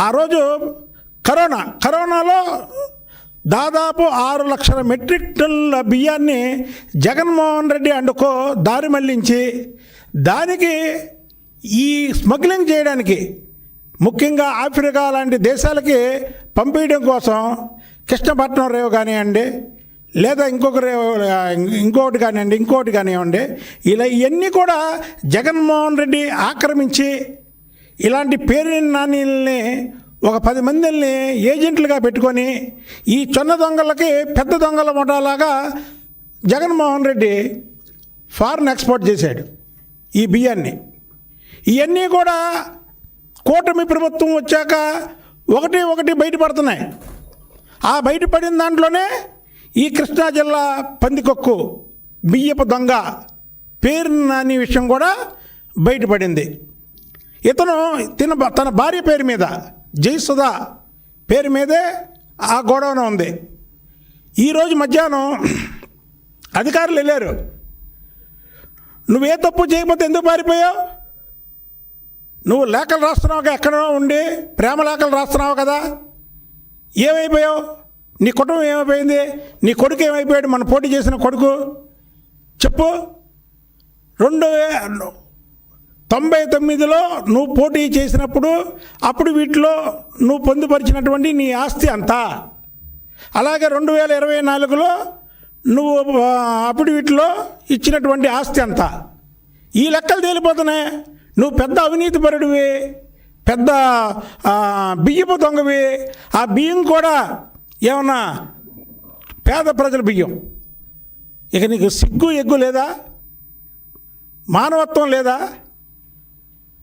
ఆ రోజు కరోనాలో దాదాపు 6 లక్షల మెట్రిక్ టన్నుల బియ్యాన్ని జగన్మోహన్ రెడ్డి అండుకో దారి మళ్లించి దానికి ఈ స్మగ్లింగ్ చేయడానికి ముఖ్యంగా ఆఫ్రికా లాంటి దేశాలకి పంపించడం కోసం కృష్ణపట్నం రేవు కానివ్వండి, లేదా ఇంకొకటి కానివ్వండి, ఇలా ఇవన్నీ కూడా జగన్మోహన్ రెడ్డి ఆక్రమించి ఇలాంటి పేరు నాణ్యుల్ని ఒక 10 మందిని ఏజెంట్లుగా పెట్టుకొని ఈ చిన్న దొంగలకి పెద్ద దొంగల ముఠాలాగా జగన్మోహన్ రెడ్డి ఫారెన్ ఎక్స్పోర్ట్ చేశాడు ఈ బియ్యాన్ని. ఇవన్నీ కూడా కూటమి ప్రభుత్వం వచ్చాక ఒకటి బయటపడుతున్నాయి. ఆ బయటపడిన దాంట్లోనే ఈ కృష్ణా జిల్లా పందికొక్కు బియ్యపు దొంగ పేరు నాని విషయం కూడా బయటపడింది. ఇతను తన భార్య పేరు మీద జయసుధ పేరు మీదే ఆ గోడౌన్ ఉంది. ఈరోజు మధ్యాహ్నం అధికారులు వెళ్ళారు. నువ్వే తప్పు చేయకపోతే ఎందుకు పారిపోయావు? నువ్వు లేఖలు రాస్తున్నావు, ఎక్కడో ఉండి ప్రేమ లేఖలు రాస్తున్నావు కదా, ఏమైపోయావు? నీ కుటుంబం ఏమైపోయింది? నీ కొడుకు ఏమైపోయాడు? మన పోటీ చేసిన కొడుకు చెప్పు. 1999లో నువ్వు పోటీ చేసినప్పుడు అప్పుడు వీటిలో నువ్వు పొందుపరిచినటువంటి నీ ఆస్తి అంతా, అలాగే 2024లో నువ్వు అప్పుడు వీటిలో ఇచ్చినటువంటి ఆస్తి అంతా, ఈ లెక్కలు తేలిపోతున్నాయి. నువ్వు పెద్ద అవినీతిపరుడివి, పెద్ద బియ్యపు దొంగవి. ఆ బియ్యం కూడా ఏమన్నా పేద ప్రజల బియ్యం. ఇక నీకు సిగ్గు ఎగ్గు లేదా? మానవత్వం లేదా?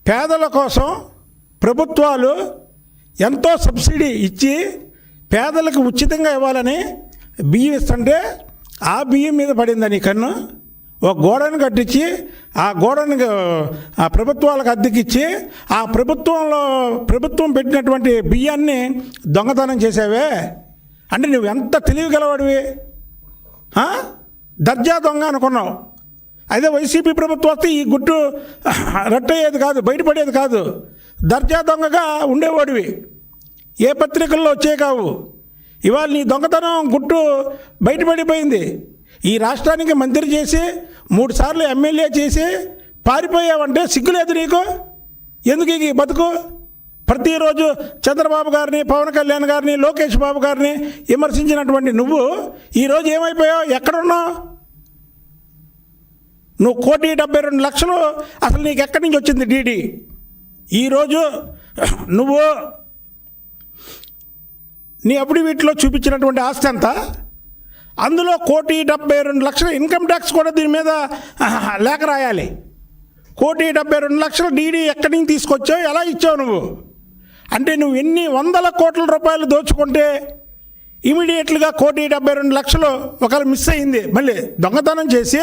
పేదల కోసం ప్రభుత్వాలు ఎంతో సబ్సిడీ ఇచ్చి పేదలకు ఉచితంగా ఇవ్వాలని బియ్యం ఇస్తుంటే ఆ బియ్యం మీద పడిందా నీ కన్ను? ఒక గోడను కట్టించి ఆ గోడను ఆ ప్రభుత్వాలకు అద్దెకిచ్చి ఆ ప్రభుత్వం పెట్టినటువంటి బియ్యాన్ని దొంగతనం చేసావే అంటే నువ్వు ఎంత తెలివిగలవాడివి? దర్జా దొంగ అనుకున్నావు. అదే వైసీపీ ప్రభుత్వం వస్తే ఈ గుట్టు రట్టయ్యేది కాదు, బయటపడేది కాదు. దర్జా దొంగగా ఉండేవాడివి, ఏ పత్రికల్లో వచ్చే కావు. ఇవాళ నీ దొంగతనం గుట్టు బయటపడిపోయింది. ఈ రాష్ట్రానికి మంత్రి చేసి 3 సార్లు ఎమ్మెల్యే చేసి పారిపోయావంటే సిగ్గులేదు నీకు? ఎందుకు ఈ బతుకు? ప్రతిరోజు చంద్రబాబు గారిని, పవన్ కళ్యాణ్ గారిని, లోకేష్ బాబు గారిని విమర్శించినటువంటి నువ్వు ఈరోజు ఏమైపోయావు? ఎక్కడున్నావు? నువ్వు 1,72,00,000 అసలు నీకు ఎక్కడి నుంచి వచ్చింది డీడీ? ఈరోజు నువ్వు నీ అఫిడవిట్లో చూపించినటువంటి ఆస్తి అంతా, అందులో 1,72,00,000 ఇన్కమ్ ట్యాక్స్ కూడా దీని మీద లేఖ రాయాలి. 1,72,00,000 డీడీ ఎక్కడి నుంచి తీసుకొచ్చావు? ఎలా ఇచ్చావు నువ్వు? అంటే నువ్వు ఎన్ని వందల కోట్ల రూపాయలు దోచుకుంటే ఇమీడియట్లుగా 1,72,00,000 ఒకవేళ మిస్ అయింది, మళ్ళీ దొంగతనం చేసి